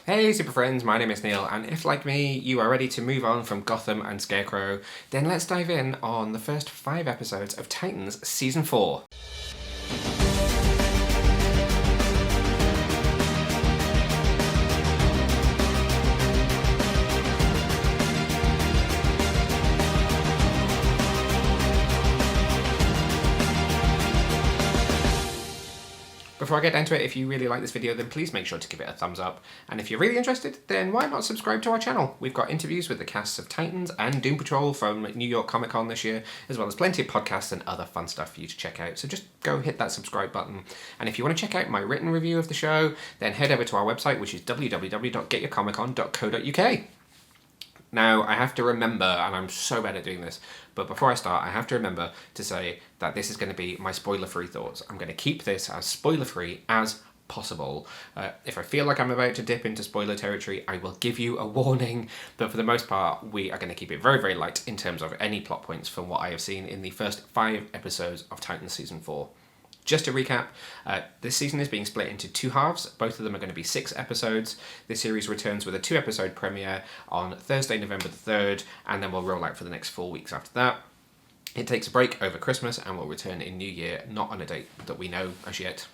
Hey super friends, my name is Neil, and if like me you are ready to move on from Gotham and Scarecrow, then let's dive in on the first 5 episodes of Titans Season 4. Before I get into it, if you really like this video, then please make sure to give it a thumbs up. And if you're really interested, then why not subscribe to our channel? We've got interviews with the casts of Titans and Doom Patrol from New York Comic Con this year, as well as plenty of podcasts and other fun stuff for you to check out. So just go hit that subscribe button. And if you want to check out my written review of the show, then head over to our website, which is www.getyourcomiccon.co.uk. Now, I have to remember, and I'm so bad at doing this, but before I start, I have to remember to say that this is going to be my spoiler-free thoughts. I'm going to keep this as spoiler-free as possible. If I feel like I'm about to dip into spoiler territory, I will give you a warning, but for the most part, we are going to keep it very, very light in terms of any plot points from what I have seen in the first 5 episodes of Titans Season 4. Just to recap, this season is being split into 2 halves. Both of them are going to be 6 episodes. This series returns with a 2-episode premiere on Thursday, November the 3rd, and then we'll roll out for the next 4 weeks after that. It takes a break over Christmas and will return in New Year, not on a date that we know as yet.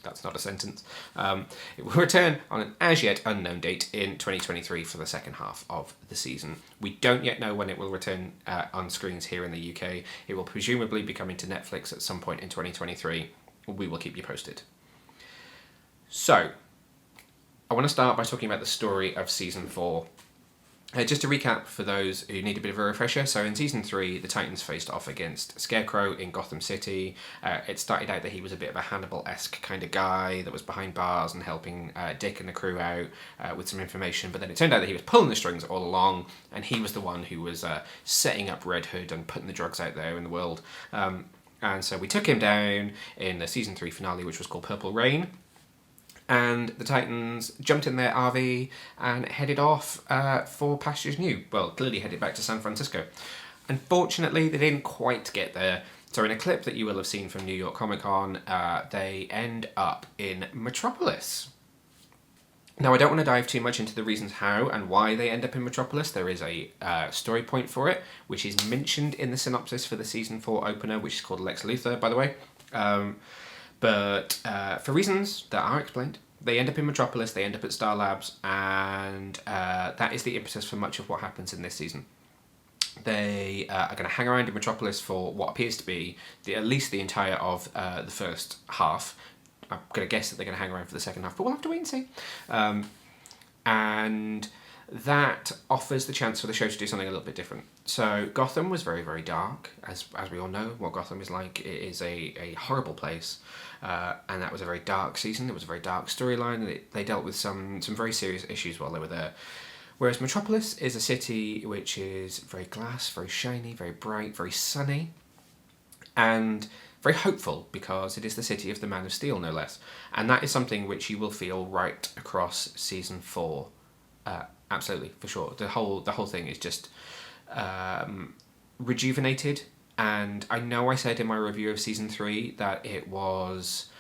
That's not a sentence. It will return on an as yet unknown date in 2023 for the second half of the season. We don't yet know when it will return on screens here in the UK. It will presumably be coming to Netflix at some point in 2023. We will keep you posted. So, I want to start by talking about the story of Season 4. Just to recap for those who need a bit of a refresher, so in Season 3, the Titans faced off against Scarecrow in Gotham City. It started out that he was a bit of a Hannibal-esque kind of guy that was behind bars and helping Dick and the crew out with some information, but then it turned out that he was pulling the strings all along, and he was the one who was setting up Red Hood and putting the drugs out there in the world. And so we took him down in the Season 3 finale, which was called Purple Rain. And the Titans jumped in their RV and headed off for pastures new. Well, clearly headed back to San Francisco. Unfortunately, they didn't quite get there. So in a clip that you will have seen from New York Comic Con, they end up in Metropolis. Now, I don't want to dive too much into the reasons how and why they end up in Metropolis. There is a story point for it, which is mentioned in the synopsis for the Season 4 opener, which is called Lex Luthor, by the way. But for reasons that are explained, they end up in Metropolis, they end up at Star Labs, and that is the impetus for much of what happens in this season. They are going to hang around in Metropolis for what appears to be at least the entire of the first half. I'm going to guess that they're going to hang around for the second half, but we'll have to wait and see. And that offers the chance for the show to do something a little bit different. So Gotham was very, very dark, as we all know what Gotham is like. It is a horrible place, and that was a very dark season. It was a very dark storyline, and they dealt with some very serious issues while they were there. Whereas Metropolis is a city which is very glass, very shiny, very bright, very sunny, and very hopeful, because it is the city of the Man of Steel, no less. And that is something which you will feel right across Season 4. Absolutely, for sure. The whole thing is just rejuvenated, and I know I said in my review of Season 3 that it was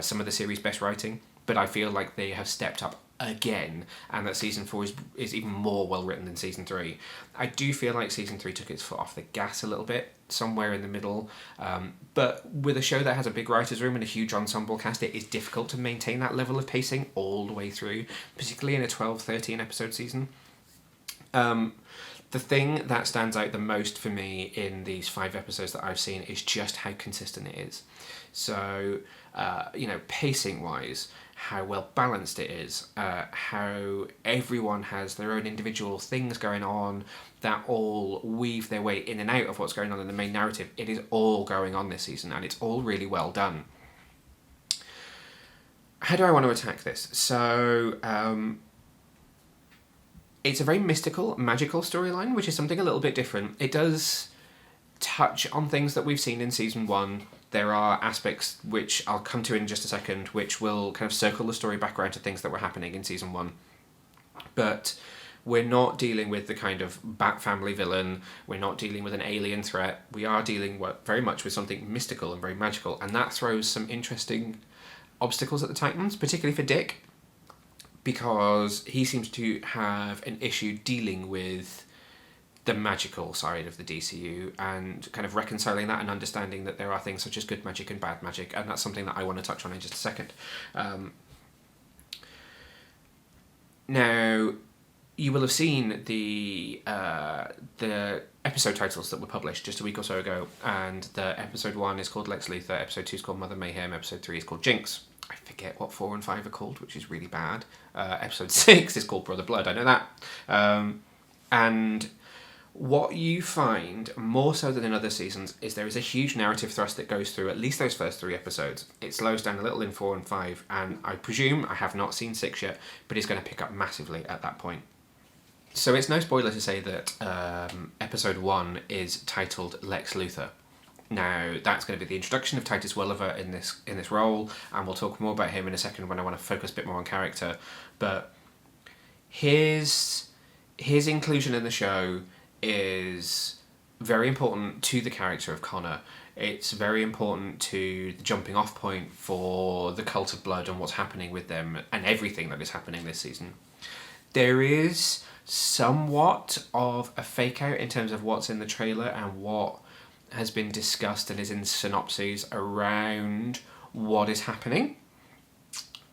some of the series' best writing, but I feel like they have stepped up again, and that Season 4 is even more well written than Season 3. I do feel like Season 3 took its foot off the gas a little bit, somewhere in the middle, but with a show that has a big writer's room and a huge ensemble cast, it is difficult to maintain that level of pacing all the way through, particularly in a 12-13 episode season. The thing that stands out the most for me in these 5 episodes that I've seen is just how consistent it is. So, pacing-wise, how well balanced it is, how everyone has their own individual things going on that all weave their way in and out of what's going on in the main narrative. It is all going on this season, and it's all really well done. How do I want to attack this? So, it's a very mystical, magical storyline, which is something a little bit different. It does touch on things that we've seen in Season 1. There are aspects which I'll come to in just a second, which will kind of circle the story back around to things that were happening in Season 1. But we're not dealing with the kind of Bat Family villain, we're not dealing with an alien threat, we are dealing very much with something mystical and very magical, and that throws some interesting obstacles at the Titans, particularly for Dick. because he seems to have an issue dealing with the magical side of the DCU and kind of reconciling that and understanding that there are things such as good magic and bad magic, and that's something that I want to touch on in just a second. Now, you will have seen the episode titles that were published just a week or so ago, and the episode 1 is called Lex Luthor, episode 2 is called Mother Mayhem, episode 3 is called Jinx. I forget what 4 and 5 are called, which is really bad. Episode 6 is called Brother Blood, I know that. And what you find, more so than in other seasons, is there is a huge narrative thrust that goes through at least those first 3 episodes. It slows down a little in 4 and 5, and I presume, I have not seen 6 yet, but it's going to pick up massively at that point. So it's no spoiler to say that episode 1 is titled Lex Luthor. Now, that's going to be the introduction of Titus Welliver in this role, and we'll talk more about him in a second when I want to focus a bit more on character. But his inclusion in the show is very important to the character of Connor. It's very important to the jumping off point for the Cult of Blood and what's happening with them and everything that is happening this season. There is somewhat of a fake out in terms of what's in the trailer and what has been discussed and is in synopses around what is happening.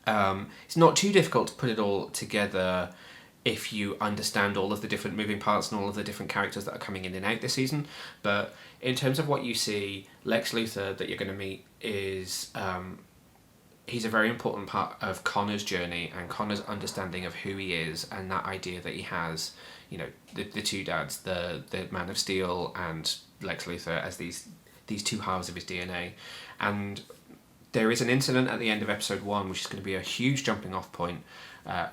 It's not too difficult to put it all together if you understand all of the different moving parts and all of the different characters that are coming in and out this season. But in terms of what you see, Lex Luthor that you're going to meet is he's a very important part of Connor's journey and Connor's understanding of who he is and that idea that he has, you know, the two dads, the Man of Steel and Lex Luthor as these two halves of his DNA. And there is an incident at the end of episode 1 which is going to be a huge jumping off point,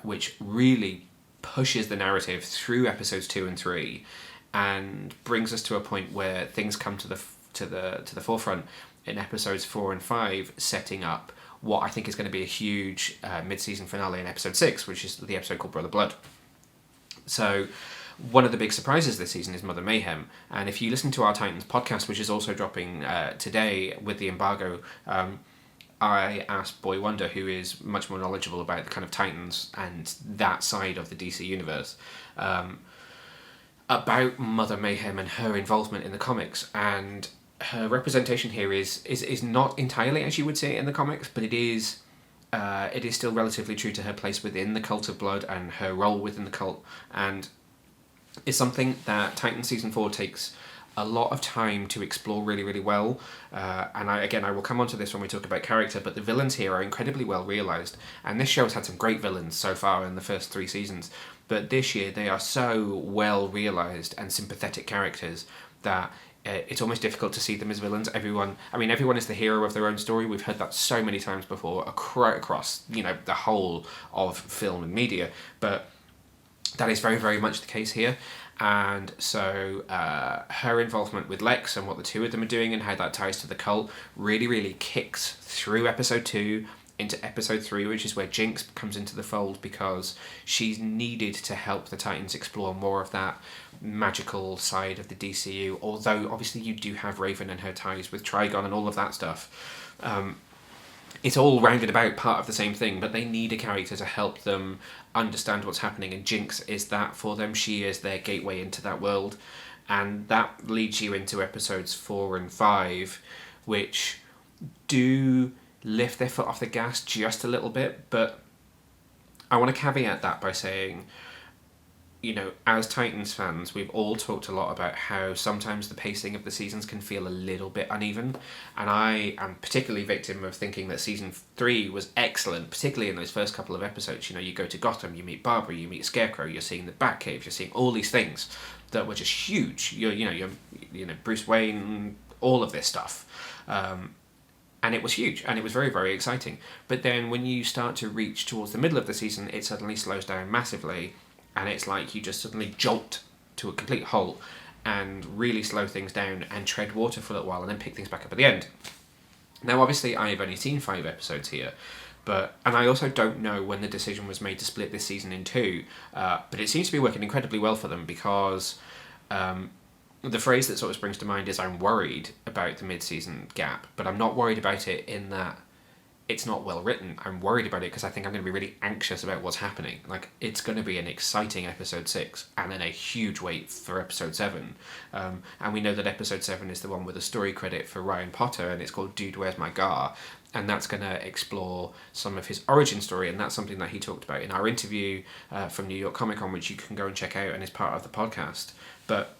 which really pushes the narrative through episodes 2 and 3 and brings us to a point where things come to the forefront in episodes 4 and 5, setting up what I think is going to be a huge mid-season finale in episode 6, which is the episode called Brother Blood. So one of the big surprises this season is Mother Mayhem, and if you listen to our Titans podcast, which is also dropping today with the embargo, I asked Boy Wonder, who is much more knowledgeable about the kind of Titans and that side of the DC universe, about Mother Mayhem and her involvement in the comics. And her representation here is not entirely as you would see it in the comics, but it is still relatively true to her place within the Cult of Blood and her role within the cult, and is something that Titans Season 4 takes a lot of time to explore really, really well. And I will come on to this when we talk about character, but the villains here are incredibly well realised. And this show has had some great villains so far in the first 3 seasons. But this year, they are so well realised and sympathetic characters that it's almost difficult to see them as villains. Everyone is the hero of their own story. We've heard that so many times before across, you know, the whole of film and media. But that is very, very much the case here. And so her involvement with Lex and what the two of them are doing and how that ties to the cult really, really kicks through episode 2 into episode 3, which is where Jinx comes into the fold because she's needed to help the Titans explore more of that magical side of the DCU. Although, obviously, you do have Raven and her ties with Trigon and all of that stuff. It's all rounded about part of the same thing, but they need a character to help them understand what's happening, and Jinx is that for them. She is their gateway into that world, and that leads you into episodes 4 and 5, which do lift their foot off the gas just a little bit. But I want to caveat that by saying, you know, as Titans fans, we've all talked a lot about how sometimes the pacing of the seasons can feel a little bit uneven, and I am particularly victim of thinking that season 3 was excellent, particularly in those first couple of episodes. You know, you go to Gotham, you meet Barbara, you meet Scarecrow, you're seeing the Batcave, you're seeing all these things that were just huge. You're Bruce Wayne, all of this stuff. And it was huge, and it was very, very exciting. But then when you start to reach towards the middle of the season, it suddenly slows down massively, and it's like you just suddenly jolt to a complete halt and really slow things down and tread water for a little while and then pick things back up at the end. Now, obviously, I have only seen 5 episodes here, and I also don't know when the decision was made to split this season in 2, but it seems to be working incredibly well for them because the phrase that sort of springs to mind is I'm worried about the mid-season gap, but I'm not worried about it in that it's not well written. I'm worried about it because I think I'm going to be really anxious about what's happening. Like, it's going to be an exciting episode 6 and then a huge wait for episode 7. And we know that episode 7 is the one with a story credit for Ryan Potter, and it's called Dude, Where's My Gar? And that's going to explore some of his origin story, and that's something that he talked about in our interview from New York Comic Con, which you can go and check out and is part of the podcast. But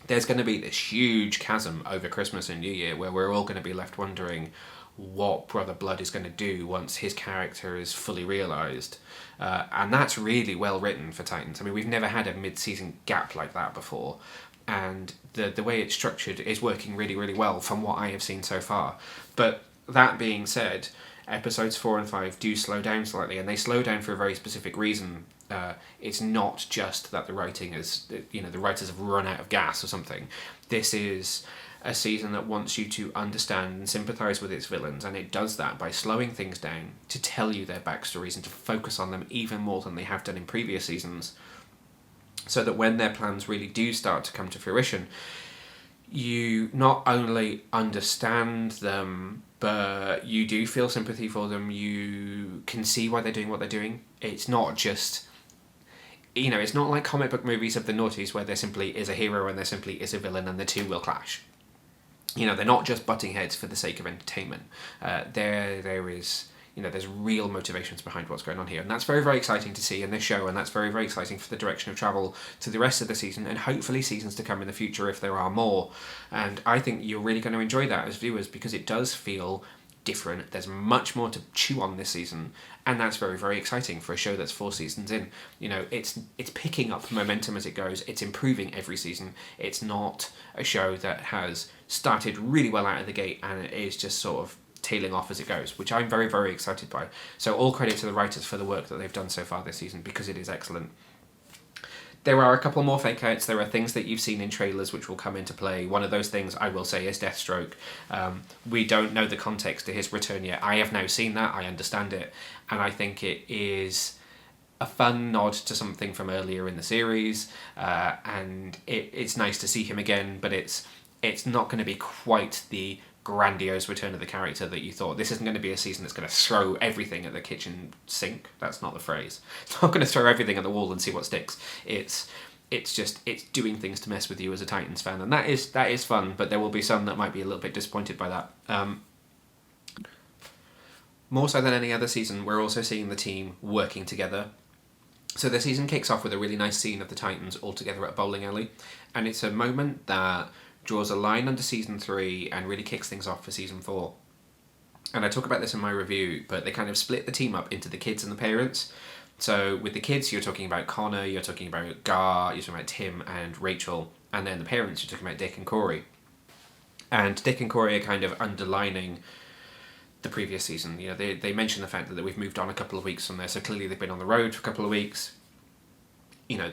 there's going to be this huge chasm over Christmas and New Year where we're all going to be left wondering what Brother Blood is going to do once his character is fully realised. And that's really well written for Titans. I mean, we've never had a mid-season gap like that before. And the way it's structured is working really, really well from what I have seen so far. But that being said, episodes 4 and 5 do slow down slightly, and they slow down for a very specific reason. It's not just that the writing is, the writers have run out of gas or something. This is a season that wants you to understand and sympathise with its villains, and it does that by slowing things down to tell you their backstories and to focus on them even more than they have done in previous seasons, so that when their plans really do start to come to fruition, you not only understand them, but you do feel sympathy for them. You can see why they're doing what they're doing. It's not just, it's not like comic book movies of the noughties where there simply is a hero and there simply is a villain and the two will clash. They're not just butting heads for the sake of entertainment. There is, there's real motivations behind what's going on here. And that's very, very exciting to see in this show, and that's very, very exciting for the direction of travel to the rest of the season, and hopefully seasons to come in the future if there are more. And I think you're really going to enjoy that as viewers, because it does feel different. There's much more to chew on this season, and that's very, very exciting for a show that's 4 seasons in. It's picking up momentum as it goes. It's improving every season. It's not a show that has started really well out of the gate and it is just sort of tailing off as it goes, which I'm very, very excited by. So all credit to the writers for the work that they've done so far this season, because it is excellent. There are a couple more fake outs. There are things that you've seen in trailers which will come into play. One of those things, I will say, is Deathstroke. We don't know the context to his return yet. I have now seen that. I understand it. And I think it is a fun nod to something from earlier in the series. And it's nice to see him again, but it's not going to be quite the grandiose return of the character that you thought. This isn't going to be a season that's going to throw everything at the kitchen sink. That's not the phrase. It's not going to throw everything at the wall and see what sticks. It's doing things to mess with you as a Titans fan, and that is fun, but there will be some that might be a little bit disappointed by that. More so than any other season, we're also seeing the team working together. So the season kicks off with a really nice scene of the Titans all together at a bowling alley, and it's a moment that draws a line under season 3 and really kicks things off for season 4. And I talk about this in my review, but they kind of split the team up into the kids and the parents. So with the kids, you're talking about Connor, you're talking about Gar, you're talking about Tim and Rachel, and then the parents, you're talking about Dick and Corey. And Dick and Corey are kind of underlining the previous season. They mention the fact that we've moved on a couple of weeks from there, so clearly they've been on the road for a couple of weeks.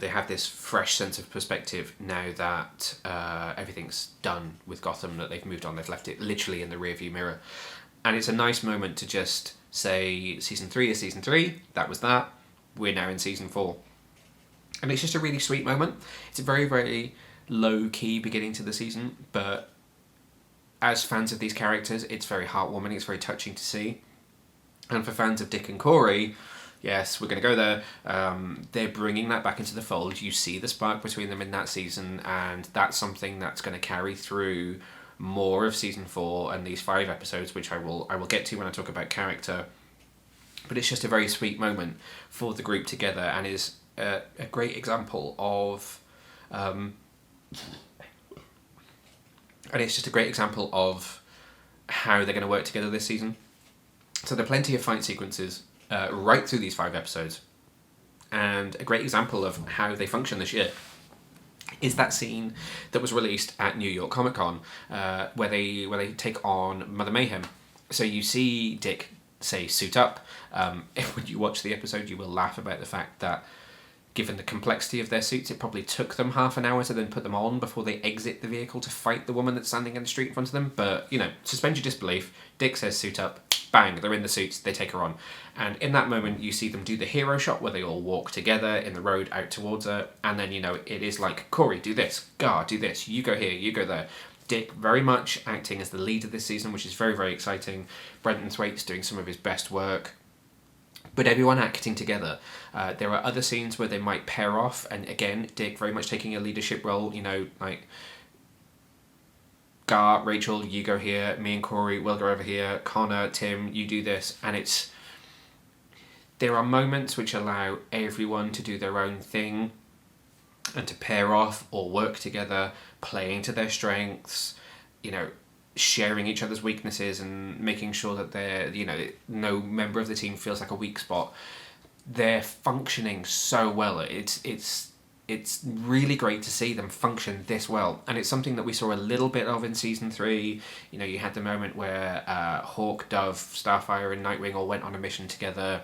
They have this fresh sense of perspective now that everything's done with Gotham, that they've moved on, they've left it literally in the rearview mirror. And it's a nice moment to just say, season 3 is season 3, that was that, we're now in season 4. And it's just a really sweet moment. It's a very, very low-key beginning to the season, but as fans of these characters, it's very heartwarming, it's very touching to see. And for fans of Dick and Corey, yes, we're going to go there. They're bringing that back into the fold. You see the spark between them in that season, and that's something that's going to carry through more of season 4 and these 5 episodes, which I will get to when I talk about character. But it's just a very sweet moment for the group together, and is a great example of, and it's just a great example of how they're going to work together this season. So there are plenty of fight sequences right through these 5 episodes, and a great example of how they function this year is that scene that was released at New York Comic Con, where they take on Mother Mayhem. So you see Dick say suit up. When you watch the episode, you will laugh about the fact that, given the complexity of their suits, it probably took them half an hour to then put them on before they exit the vehicle to fight the woman that's standing in the street in front of them. But, suspend your disbelief. Dick says suit up. Bang, they're in the suits, they take her on. And in that moment, you see them do the hero shot where they all walk together in the road out towards her. And then, it is like, Corey, do this. Gar, do this. You go here, you go there. Dick very much acting as the leader this season, which is very, very exciting. Brenton Thwaites doing some of his best work. But everyone acting together. There are other scenes where they might pair off, and again, Dick very much taking a leadership role, like Gar, Rachel, you go here, me and Corey, we'll go over here, Connor, Tim, you do this, and there are moments which allow everyone to do their own thing and to pair off or work together, playing to their strengths, sharing each other's weaknesses and making sure that no member of the team feels like a weak spot. They're functioning so well. It's really great to see them function this well, and it's something that we saw a little bit of in season 3. You had the moment where Hawk, Dove, Starfire, and Nightwing all went on a mission together.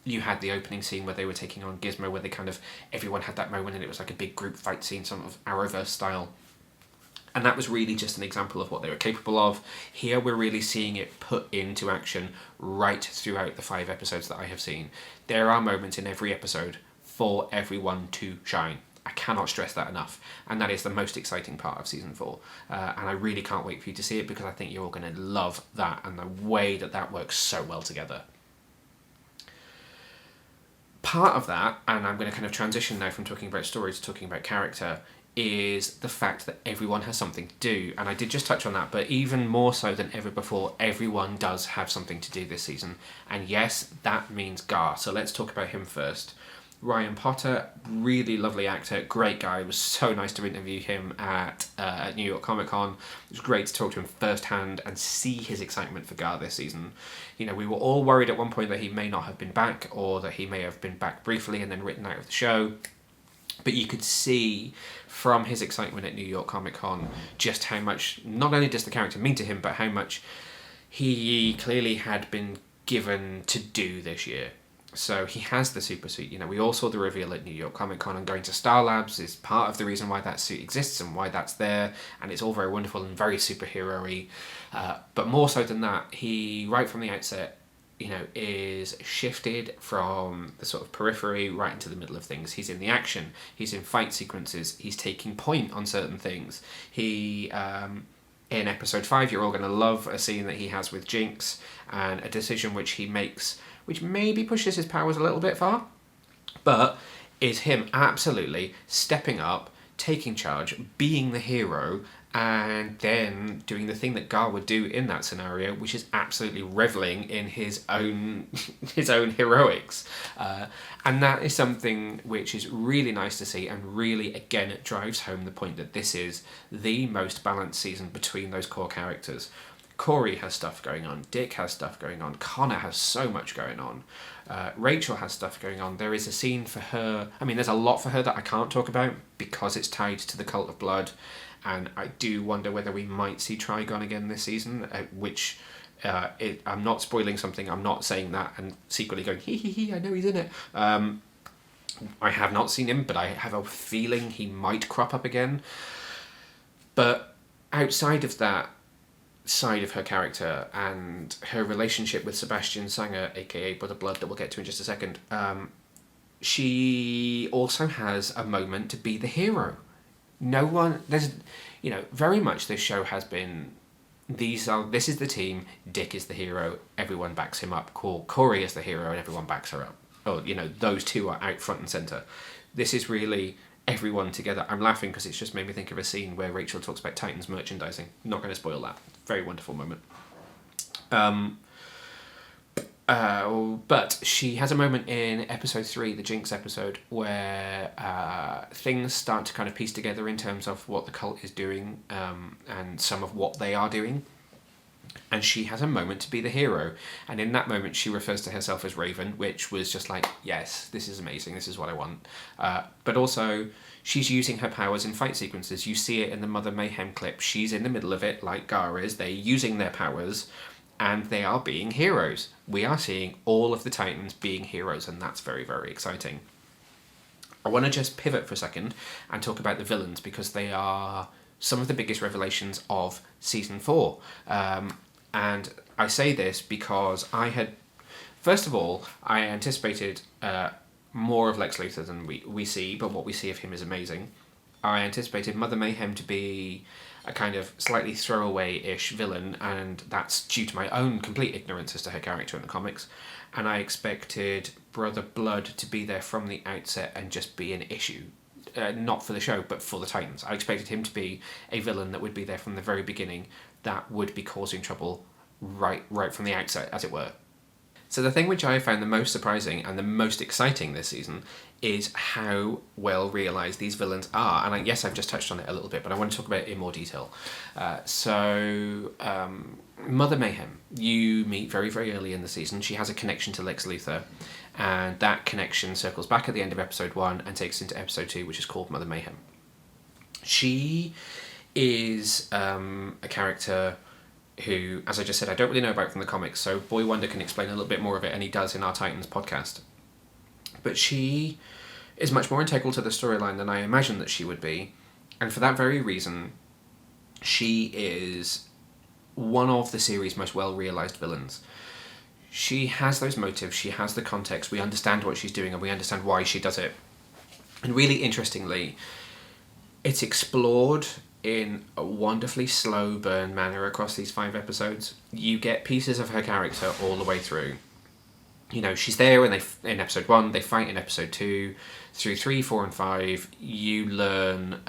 You had the opening scene where they were taking on Gizmo, where everyone had that moment and it was like a big group fight scene, sort of Arrowverse style. And that was really just an example of what they were capable of. Here we're really seeing it put into action right throughout the 5 episodes that I have seen. There are moments in every episode for everyone to shine. I cannot stress that enough. And that is the most exciting part of season 4. And I really can't wait for you to see it, because I think you're all going to love that and the way that works so well together. Part of that, and I'm going to kind of transition now from talking about story to talking about character, is the fact that everyone has something to do. And I did just touch on that, but even more so than ever before, everyone does have something to do this season. And yes, that means Gar. So let's talk about him first. Ryan Potter, really lovely actor, great guy. It was so nice to interview him at New York Comic Con. It was great to talk to him firsthand and see his excitement for Gar this season. We were all worried at one point that he may not have been back, or that he may have been back briefly and then written out of the show. But you could see from his excitement at New York Comic Con just how much, not only does the character mean to him, but how much he clearly had been given to do this year. So he has the super suit. We all saw the reveal at New York Comic Con, and going to Star Labs is part of the reason why that suit exists and why that's there, and it's all very wonderful and very superhero-y. But more so than that, he, right from the outset, is shifted from the sort of periphery right into the middle of things. He's in the action, he's in fight sequences, he's taking point on certain things. He, in episode 5, you're all going to love a scene that he has with Jinx, and a decision which he makes, which maybe pushes his powers a little bit far, but is him absolutely stepping up, taking charge, being the hero, and then doing the thing that Gar would do in that scenario, which is absolutely reveling in his own heroics. And that is something which is really nice to see, and really, again, it drives home the point that this is the most balanced season between those core characters. Corey has stuff going on, Dick has stuff going on, Connor has so much going on, Rachel has stuff going on. There is a scene for her, there's a lot for her that I can't talk about because it's tied to the Cult of Blood, and I do wonder whether we might see Trigon again this season, which I'm not spoiling something, I'm not saying that and secretly going, hee, I know he's in it. I have not seen him, but I have a feeling he might crop up again. But outside of that side of her character and her relationship with Sebastian Sanger, aka Brother Blood, that we'll get to in just a second, she also has a moment to be the hero. Very much this show has been, this is the team, Dick is the hero, everyone backs him up, Corey is the hero and everyone backs her up. Those two are out front and centre. This is really everyone together. I'm laughing because it's just made me think of a scene where Rachel talks about Titans merchandising. Not going to spoil that. Very wonderful moment. But she has a moment in episode 3, the Jinx episode, where things start to kind of piece together in terms of what the cult is doing, and some of what they are doing. And she has a moment to be the hero. And in that moment, she refers to herself as Raven, which was just like, yes, this is amazing. This is what I want. But also, she's using her powers in fight sequences. You see it in the Mother Mayhem clip. She's in the middle of it, like Gar is. They're using their powers, and they are being heroes. We are seeing all of the Titans being heroes, and that's very, very exciting. I want to just pivot for a second and talk about the villains, because they are some of the biggest revelations of season 4. And I say this because first of all, I anticipated more of Lex Luthor than we see, but what we see of him is amazing. I anticipated Mother Mayhem to be a kind of slightly throwaway-ish villain, and that's due to my own complete ignorance as to her character in the comics. And I expected Brother Blood to be there from the outset and just be an issue. Not for the show, but for the Titans. I expected him to be a villain that would be there from the very beginning, that would be causing trouble right from the outset, as it were. So the thing which I found the most surprising and the most exciting this season is how well realised these villains are. And yes, I've just touched on it a little bit, but I want to talk about it in more detail. Mother Mayhem, you meet very, very early in the season. She has a connection to Lex Luthor, and that connection circles back at the end of episode 1 and takes into episode 2, which is called Mother Mayhem. She is a character who, as I just said, I don't really know about from the comics, so Boy Wonder can explain a little bit more of it, and he does in our Titans podcast. But she is much more integral to the storyline than I imagined that she would be, and for that very reason, she is one of the series' most well-realised villains. She has those motives, she has the context, we understand what she's doing, and we understand why she does it. And really interestingly, it's explored in a wonderfully slow burn manner across these 5 episodes. You get pieces of her character all the way through. You know, she's there in episode 1, they fight in episode 2, through 3, 4 and 5, you learn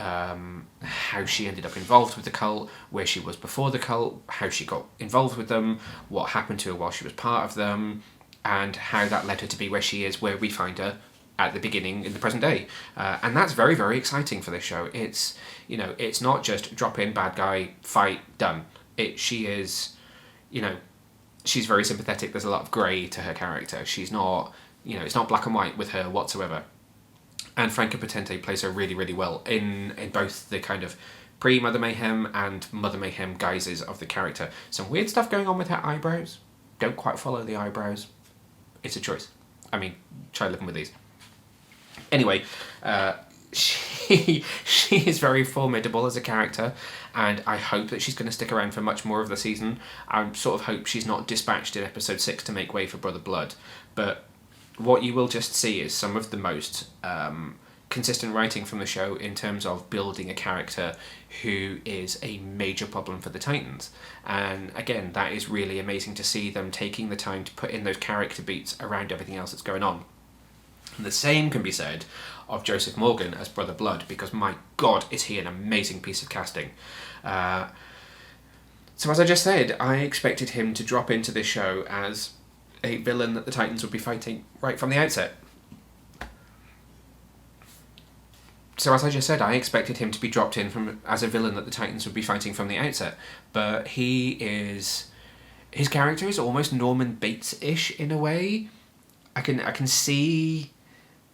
how she ended up involved with the cult, where she was before the cult, how she got involved with them, what happened to her while she was part of them, and how that led her to be where she is, where we find her at the beginning in the present day. And that's very, very exciting for this show. It's, you know, it's not just drop in, bad guy, fight, done. She is, you know, she's very sympathetic. There's a lot of grey to her character. She's not, you know, it's not black and white with her whatsoever. And Franca Potente plays her really, really well in both the kind of pre-Mother Mayhem and Mother Mayhem guises of the character. Some weird stuff going on with her eyebrows. Don't quite follow the eyebrows. It's a choice. I mean, try living with these. Anyway, she is very formidable as a character, and I hope that she's going to stick around for much more of the season. I sort of hope she's not dispatched in episode 6 to make way for Brother Blood, but what you will just see is some of the most consistent writing from the show in terms of building a character who is a major problem for the Titans. And again, that is really amazing to see them taking the time to put in those character beats around everything else that's going on. And the same can be said of Joseph Morgan as Brother Blood, because my God, is he an amazing piece of casting. So as I just said, I expected him to drop into this show as a villain that the Titans would be fighting right from the outset. So as I just said, I expected him to be dropped in as a villain that the Titans would be fighting from the outset. But his character is almost Norman Bates-ish in a way. I can see,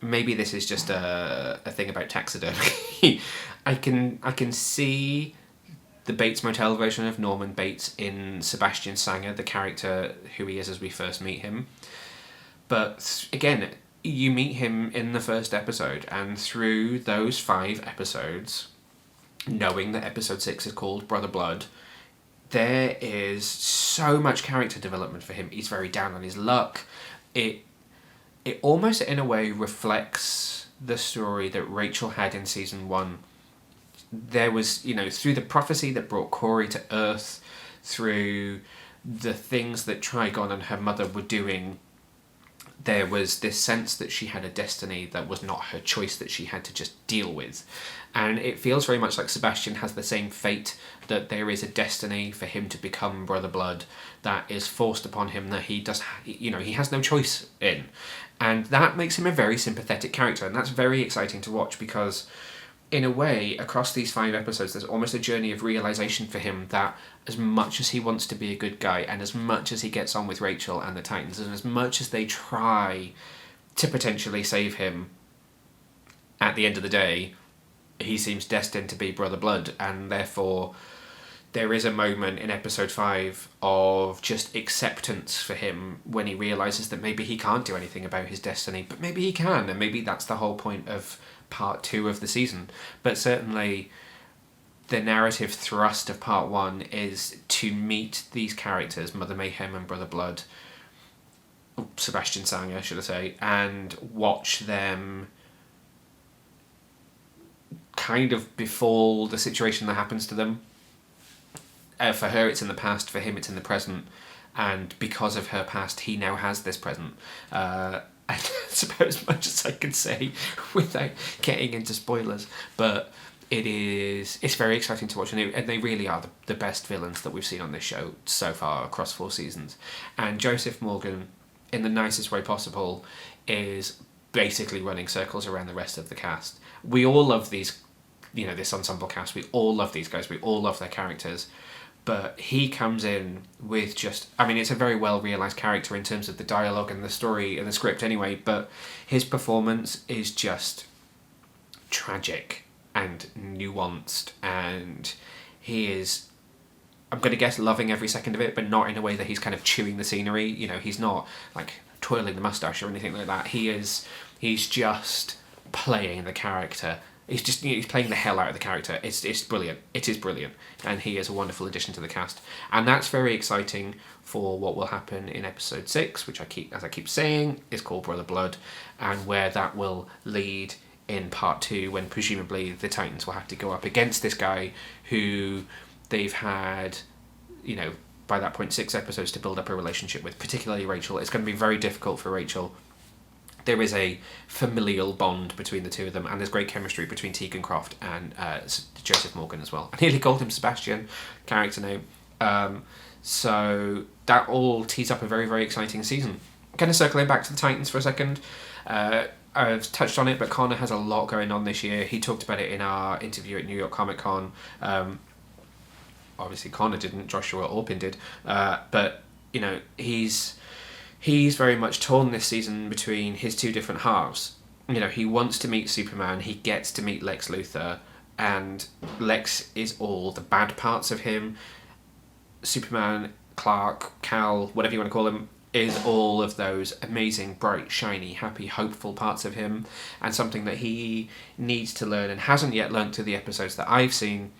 maybe this is just a thing about taxidermy. I can see the Bates Motel version of Norman Bates in Sebastian Sanger, the character who he is as we first meet him. But again, you meet him in the first episode, and through those 5 episodes, knowing that episode 6 is called Brother Blood, there is so much character development for him. He's very down on his luck. It almost in a way reflects the story that Rachel had in season 1. There was, you know, through the prophecy that brought Corey to Earth, through the things that Trigon and her mother were doing, there was this sense that she had a destiny that was not her choice, that she had to just deal with. And it feels very much like Sebastian has the same fate, that there is a destiny for him to become Brother Blood that is forced upon him, that he has no choice in. And that makes him a very sympathetic character, and that's very exciting to watch, because in a way, across these 5 episodes, there's almost a journey of realisation for him that as much as he wants to be a good guy, and as much as he gets on with Rachel and the Titans, and as much as they try to potentially save him, at the end of the day, he seems destined to be Brother Blood, and therefore there is a moment in episode 5 of just acceptance for him when he realises that maybe he can't do anything about his destiny, but maybe he can, and maybe that's the whole point of part 2 of the season. But certainly the narrative thrust of part 1 is to meet these characters, Mother Mayhem and Brother Blood, Sebastian Sanger, should I say, and watch them kind of befall the situation that happens to them. For her, it's in the past. For him, it's in the present. And because of her past, he now has this present. And that's about as much as I can say without getting into spoilers. But it's very exciting to watch. And they really are the best villains that we've seen on this show so far across 4 seasons. And Joseph Morgan, in the nicest way possible, is basically running circles around the rest of the cast. We all love these, this ensemble cast. We all love these guys. We all love their characters. But he comes in with it's a very well realised character in terms of the dialogue and the story and the script anyway, but his performance is just tragic and nuanced, and he is, I'm going to guess, loving every second of it, but not in a way that he's kind of chewing the scenery. He's not like twirling the moustache or anything like that. He's just playing the character. He's playing the hell out of the character. It's brilliant. It is brilliant, and he is a wonderful addition to the cast, and that's very exciting for what will happen in episode 6, which I keep saying is called Brother Blood, and where that will lead in part 2, when presumably the Titans will have to go up against this guy who they've had, by that point 6 episodes to build up a relationship with, particularly Rachel. It's going to be very difficult for Rachel. There is a familial bond between the two of them, and there's great chemistry between Tegan Croft and Joseph Morgan as well. I nearly called him Sebastian, character name. So that all tees up a very, very exciting season. Kind of circling back to the Titans for a second. I've touched on it, but Connor has a lot going on this year. He talked about it in our interview at New York Comic Con. Obviously Connor didn't, Joshua Orpin did. But, he's very much torn this season between his 2 different halves. He wants to meet Superman, he gets to meet Lex Luthor, and Lex is all the bad parts of him. Superman, Clark, Cal, whatever you want to call him, is all of those amazing, bright, shiny, happy, hopeful parts of him, and something that he needs to learn and hasn't yet learned through the episodes that I've seen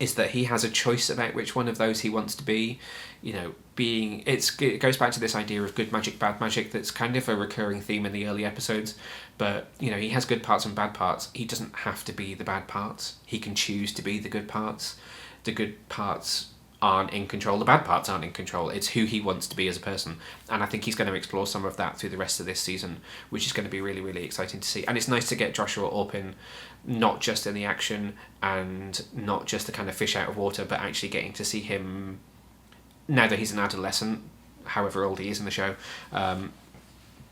is that he has a choice about which one of those he wants to be. It goes back to this idea of good magic, bad magic that's kind of a recurring theme in the early episodes, but he has good parts and bad parts. He doesn't have to be the bad parts. He can choose to be the good parts. The good parts aren't in control, the bad parts aren't in control. It's who he wants to be as a person, and I think he's going to explore some of that through the rest of this season, which is going to be really, really exciting to see. And it's nice to get Joshua Orpin not just in the action and not just the kind of fish out of water, but actually getting to see him, now that he's an adolescent, however old he is in the show,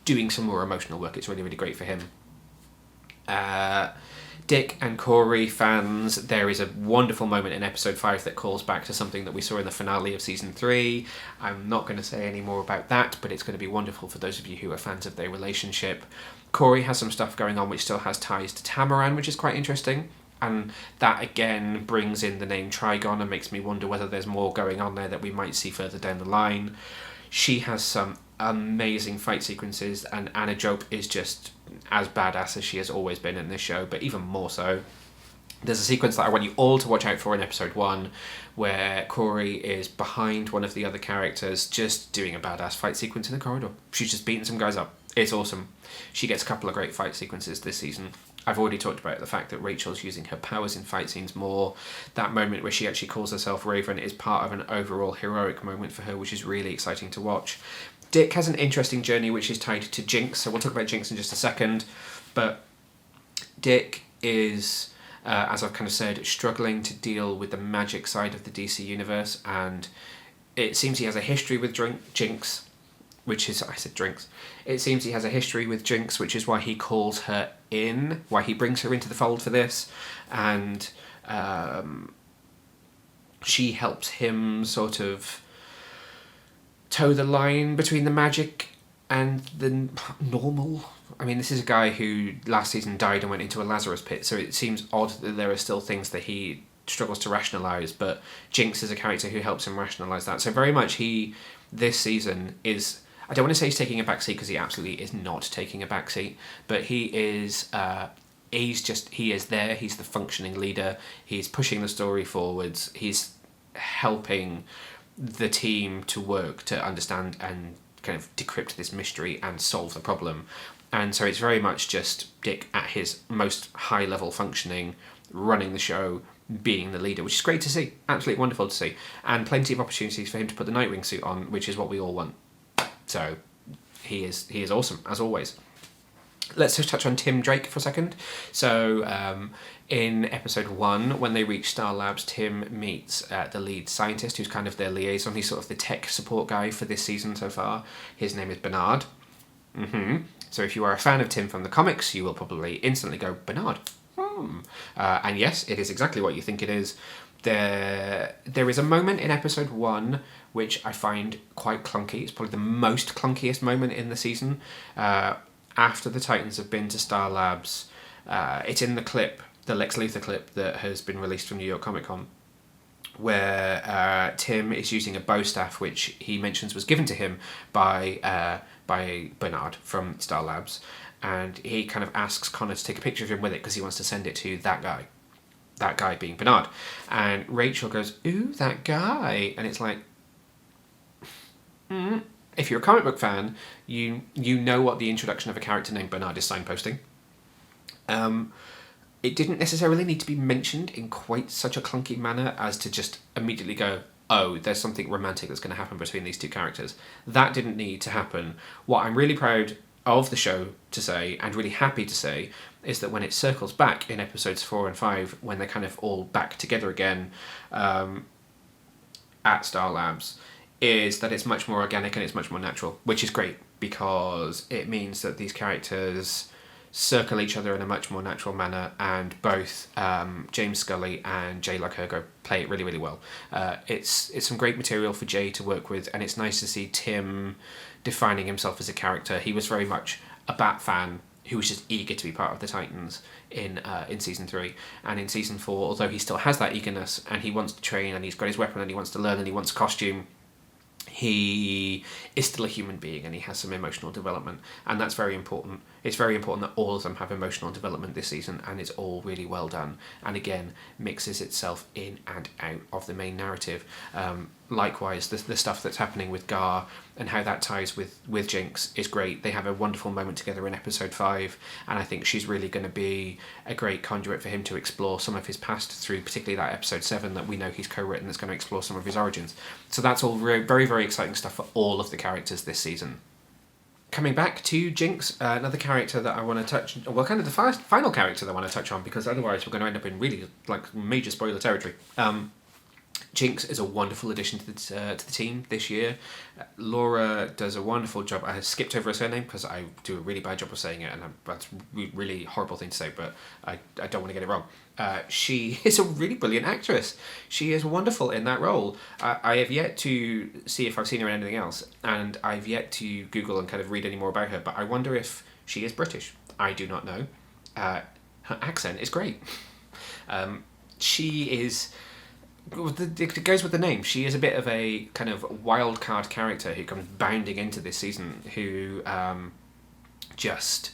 doing some more emotional work. It's really, really great for him. Dick and Corey fans, there is a wonderful moment in episode 5 that calls back to something that we saw in the finale of season 3. I'm not going to say any more about that, but it's going to be wonderful for those of you who are fans of their relationship. Corey has some stuff going on which still has ties to Tamaran, which is quite interesting, and that again brings in the name Trigon and makes me wonder whether there's more going on there that we might see further down the line. She has some amazing fight sequences, and Anna Jope is just as badass as she has always been in this show, but even more so. There's a sequence that I want you all to watch out for in episode 1 where Corey is behind one of the other characters just doing a badass fight sequence in the corridor. She's just beating some guys up. It's awesome. She gets a couple of great fight sequences this season. I've already talked about the fact that Rachel's using her powers in fight scenes more. That moment where she actually calls herself Raven is part of an overall heroic moment for her, which is really exciting to watch. Dick has an interesting journey which is tied to Jinx, so we'll talk about Jinx in just a second. But Dick is, as I've kind of said, struggling to deal with the magic side of the DC universe, and it seems he has a history with Jinx, which is, I said drinks. It seems he has a history with Jinx, which is why he calls her in, why he brings her into the fold for this, and she helps him sort of toe the line between the magic and the normal. I mean, this is a guy who last season died and went into a Lazarus pit, so it seems odd that there are still things that he struggles to rationalise, but Jinx is a character who helps him rationalise that. So very much this season is, I don't want to say he's taking a backseat because he absolutely is not taking a backseat, but he is he is there, he's the functioning leader, he's pushing the story forwards, he's helping the team to work to understand and kind of decrypt this mystery and solve the problem. And so it's very much just Dick at his most high level functioning, running the show, being the leader, which is great to see. Absolutely wonderful to see. And plenty of opportunities for him to put the Nightwing suit on, which is what we all want. So he is awesome, as always. Let's just touch on Tim Drake for a second. So in episode 1, when they reach Star Labs, Tim meets the lead scientist, who's kind of their liaison. He's sort of the tech support guy for this season so far. His name is Bernard. So if you are a fan of Tim from the comics, you will probably instantly go, Bernard. And yes, it is exactly what you think it is. There is a moment in episode 1 which I find quite clunky. It's probably the most clunkiest moment in the season. After the Titans have been to Star Labs, it's in the clip, the Lex Luthor clip that has been released from New York Comic Con, where Tim is using a bow staff which he mentions was given to him by Bernard from Star Labs, and he kind of asks Connor to take a picture of him with it because he wants to send it to that guy being Bernard. And Rachel goes, ooh, that guy. And it's like, if you're a comic book fan, you know what the introduction of a character named Bernard is signposting. It didn't necessarily need to be mentioned in quite such a clunky manner as to just immediately go, oh, there's something romantic that's going to happen between these two characters. That didn't need to happen. What I'm really proud of the show to say, and really happy to say, is that when it circles back in episodes 4 and 5, when they're kind of all back together again at Star Labs, is that it's much more organic and it's much more natural, which is great because it means that these characters circle each other in a much more natural manner, and both James Scully and Jay Lycurgo play it really, really well. It's some great material for Jay to work with, and it's nice to see Tim defining himself as a character. He was very much a Bat fan who was just eager to be part of the Titans in season 3, and in season 4, although he still has that eagerness and he wants to train and he's got his weapon and he wants to learn and he wants a costume, he is still a human being and he has some emotional development, and that's very important. It's very important that all of them have emotional development this season, and it's all really well done, and again mixes itself in and out of the main narrative. Likewise, the stuff that's happening with Gar and how that ties with Jinx is great. They have a wonderful moment together in episode 5, and I think she's really going to be a great conduit for him to explore some of his past through particularly that episode 7 that we know he's co-written, that's going to explore some of his origins. So that's all very, very exciting stuff for all of the characters this season. Coming back to Jinx, another character that I want to touch, well, kind of the final character that I want to touch on, because otherwise we're going to end up in really major spoiler territory. Jinx is a wonderful addition to the team this year. Laura does a wonderful job. I skipped over her surname because I do a really bad job of saying it, and that's a really horrible thing to say, but I don't want to get it wrong. She is a really brilliant actress. She is wonderful in that role. I have yet to see if I've seen her in anything else, and I've yet to Google and kind of read any more about her, but I wonder if she is British. I do not know. Her accent is great. She is... It goes with the name. She is a bit of a kind of wild card character who comes bounding into this season, who just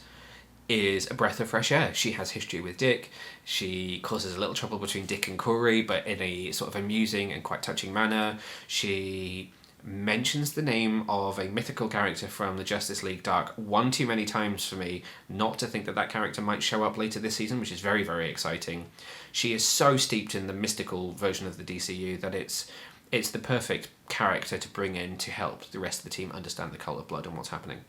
is a breath of fresh air. She has history with Dick. She causes a little trouble between Dick and Corey, but in a sort of amusing and quite touching manner. She mentions the name of a mythical character from the Justice League Dark one too many times for me not to think that character might show up later this season, which is very, very exciting. She is so steeped in the mystical version of the DCU that it's the perfect character to bring in to help the rest of the team understand the Cult of Blood and what's happening.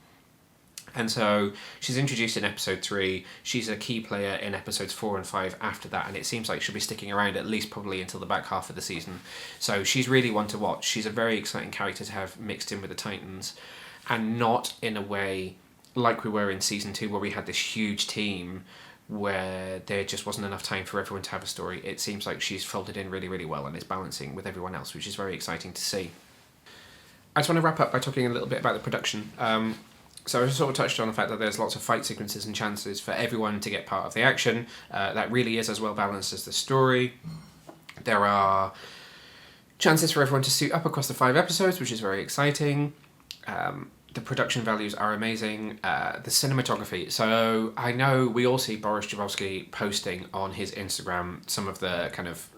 And so she's introduced in episode 3. She's a key player in episodes 4 and 5 after that, and it seems like she'll be sticking around at least probably until the back half of the season. So she's really one to watch. She's a very exciting character to have mixed in with the Titans, and not in a way like we were in season 2 where we had this huge team where there just wasn't enough time for everyone to have a story. It seems like she's folded in really, really well and is balancing with everyone else, which is very exciting to see. I just want to wrap up by talking a little bit about the production. So I sort of touched on the fact that there's lots of fight sequences and chances for everyone to get part of the action. That really is as well balanced as the story. There are chances for everyone to suit up across the 5 episodes, which is very exciting. The production values are amazing. The cinematography. So I know we all see Boris Jabowski posting on his Instagram some of the kind of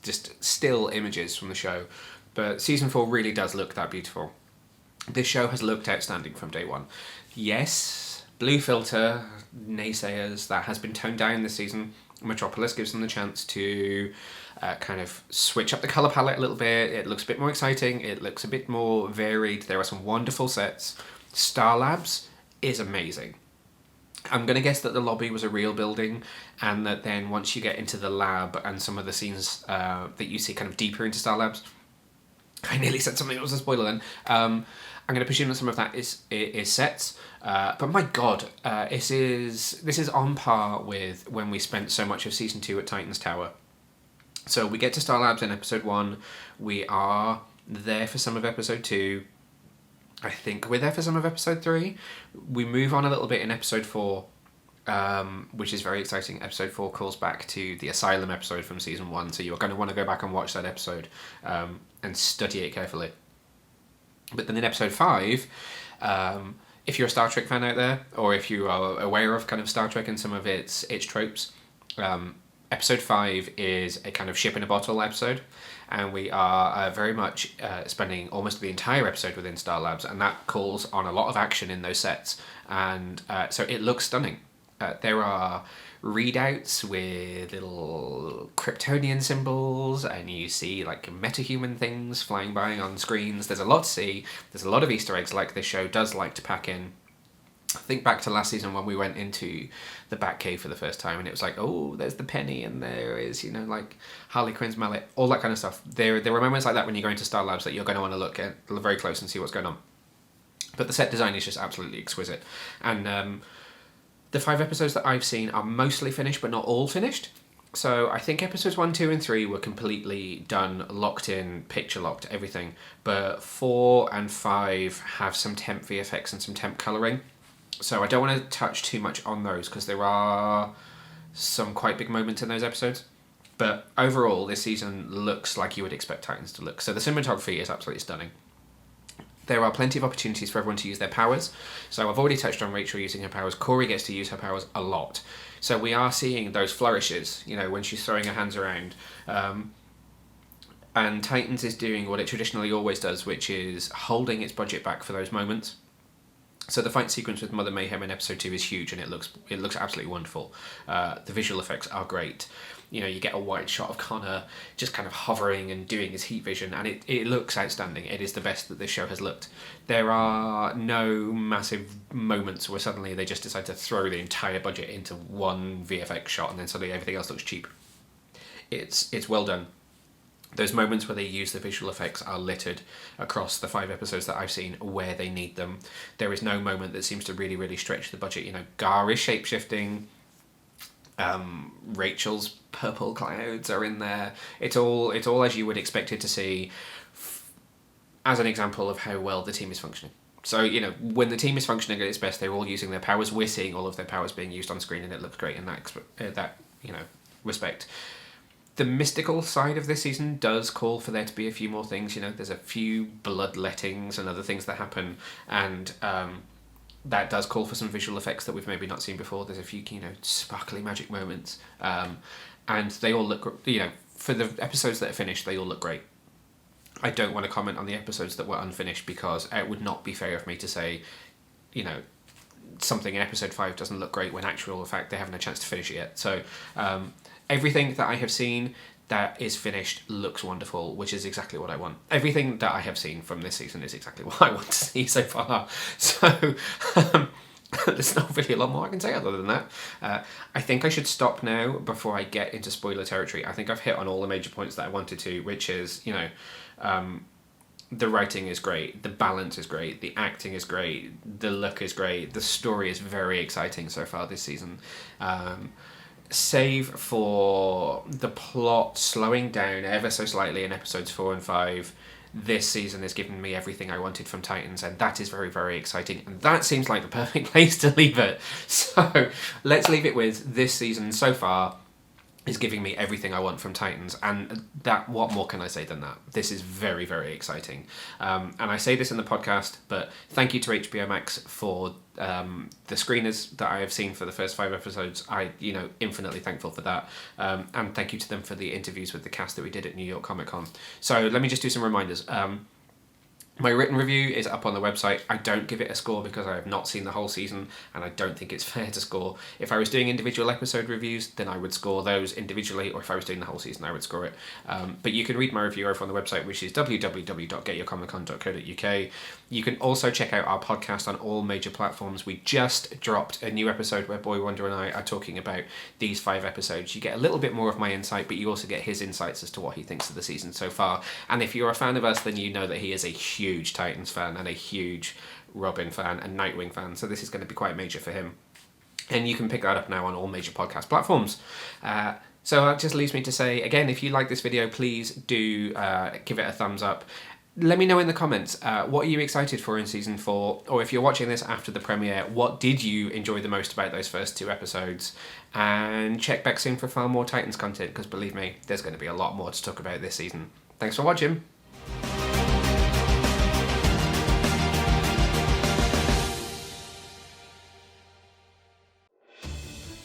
just still images from the show, but season 4 really does look that beautiful. This show has looked outstanding from day one. Yes, blue filter naysayers, that has been toned down this season. Metropolis gives them the chance to kind of switch up the colour palette a little bit. It looks a bit more exciting. It looks a bit more varied. There are some wonderful sets. Star Labs is amazing. I'm going to guess that the lobby was a real building, and that then once you get into the lab and some of the scenes that you see kind of deeper into Star Labs, I nearly said something that was a spoiler then. I'm going to presume that some of that is sets. But my God, this is on par with when we spent so much of season 2 at Titans Tower. So we get to Star Labs in episode 1. We are there for some of episode 2. I think we're there for some of episode 3. We move on a little bit in episode 4, which is very exciting. Episode 4 calls back to the Asylum episode from season 1, so you're going to want to go back and watch that episode and study it carefully. But then in episode 5, if you're a Star Trek fan out there, or if you are aware of kind of Star Trek and some of its tropes, episode 5 is a kind of ship in a bottle episode, and we are very much spending almost the entire episode within Star Labs, and that calls on a lot of action in those sets, and so it looks stunning. There are readouts with little Kryptonian symbols, and you see like metahuman things flying by on screens. There's a lot to see. There's a lot of Easter eggs like this show does like to pack in. Think back to last season when we went into the Batcave for the first time, and it was like, oh, there's the penny, and there is, you know, like Harley Quinn's mallet, all that kind of stuff. There were moments like that when you go into Star Labs that you're going to want to look at very close and see what's going on. But the set design is just absolutely exquisite. And the 5 episodes that I've seen are mostly finished, but not all finished. So I think episodes 1, 2, and 3 were completely done, locked in, picture locked, everything. But 4 and 5 have some temp VFX and some temp colouring. So I don't want to touch too much on those because there are some quite big moments in those episodes. But overall, this season looks like you would expect Titans to look. So the cinematography is absolutely stunning. There are plenty of opportunities for everyone to use their powers. So I've already touched on Rachel using her powers. Corey gets to use her powers a lot. So we are seeing those flourishes, you know, when she's throwing her hands around. And Titans is doing what it traditionally always does, which is holding its budget back for those moments. So the fight sequence with Mother Mayhem in episode 2 is huge, and it looks absolutely wonderful. The visual effects are great. You know, you get a wide shot of Connor just kind of hovering and doing his heat vision, and it looks outstanding. It is the best that this show has looked. There are no massive moments where suddenly they just decide to throw the entire budget into one VFX shot and then suddenly everything else looks cheap. It's well done. Those moments where they use the visual effects are littered across the 5 episodes that I've seen where they need them. There is no moment that seems to really, really stretch the budget. You know, Gar is shape-shifting. Rachel's purple clouds are in there. It's all as you would expect it to see, as an example of how well the team is functioning. So, you know, when the team is functioning at its best, they're all using their powers. We're seeing all of their powers being used on screen, and it looks great in that you know, respect. The mystical side of this season does call for there to be a few more things. You know, there's a few bloodlettings and other things that happen, and that does call for some visual effects that we've maybe not seen before. There's a few, you know, sparkly magic moments, and they all look, you know, for the episodes that are finished, they all look great. I don't want to comment on the episodes that were unfinished because it would not be fair of me to say, you know, something in episode 5 doesn't look great when actual fact they haven't had a chance to finish it yet. So everything that I have seen that is finished looks wonderful, which is exactly what I want. Everything that I have seen from this season is exactly what I want to see so far. So there's not really a lot more I can say other than that. I think I should stop now before I get into spoiler territory. I think I've hit on all the major points that I wanted to, which is, you know, the writing is great, the balance is great, the acting is great, the look is great, the story is very exciting so far this season. Save for the plot slowing down ever so slightly in episodes 4 and 5, this season has given me everything I wanted from Titans, and that is very, very exciting, and that seems like the perfect place to leave it. So let's leave it with this season so far is giving me everything I want from Titans, and that, what more can I say than that? This is very, very exciting. And I say this in the podcast, but thank you to HBO Max for the screeners that I have seen for the first 5 episodes. I, you know, infinitely thankful for that. And thank you to them for the interviews with the cast that we did at New York Comic Con. So let me just do some reminders. My written review is up on the website. I don't give it a score because I have not seen the whole season and I don't think it's fair to score. If I was doing individual episode reviews, then I would score those individually, or if I was doing the whole season, I would score it. But you can read my review over on the website, which is www.getyourcomiccon.co.uk. You can also check out our podcast on all major platforms. We just dropped a new episode where Boy Wonder and I are talking about these 5 episodes. You get a little bit more of my insight, but you also get his insights as to what he thinks of the season so far. And if you're a fan of us, then you know that he is a huge Titans fan and a huge Robin fan and Nightwing fan, so this is going to be quite major for him. And you can pick that up now on all major podcast platforms. So that just leaves me to say, again, if you like this video, please do give it a thumbs up. Let me know in the comments, what are you excited for in Season 4? Or if you're watching this after the premiere, what did you enjoy the most about those first 2 episodes? And check back soon for far more Titans content, because believe me, there's going to be a lot more to talk about this season. Thanks for watching.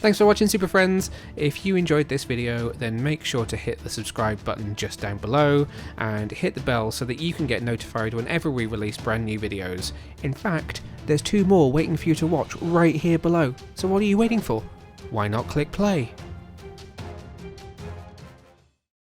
Thanks for watching, Super Friends. If you enjoyed this video, then make sure to hit the subscribe button just down below and hit the bell so that you can get notified whenever we release brand new videos. In fact, there's 2 more waiting for you to watch right here below. So what are you waiting for? Why not click play?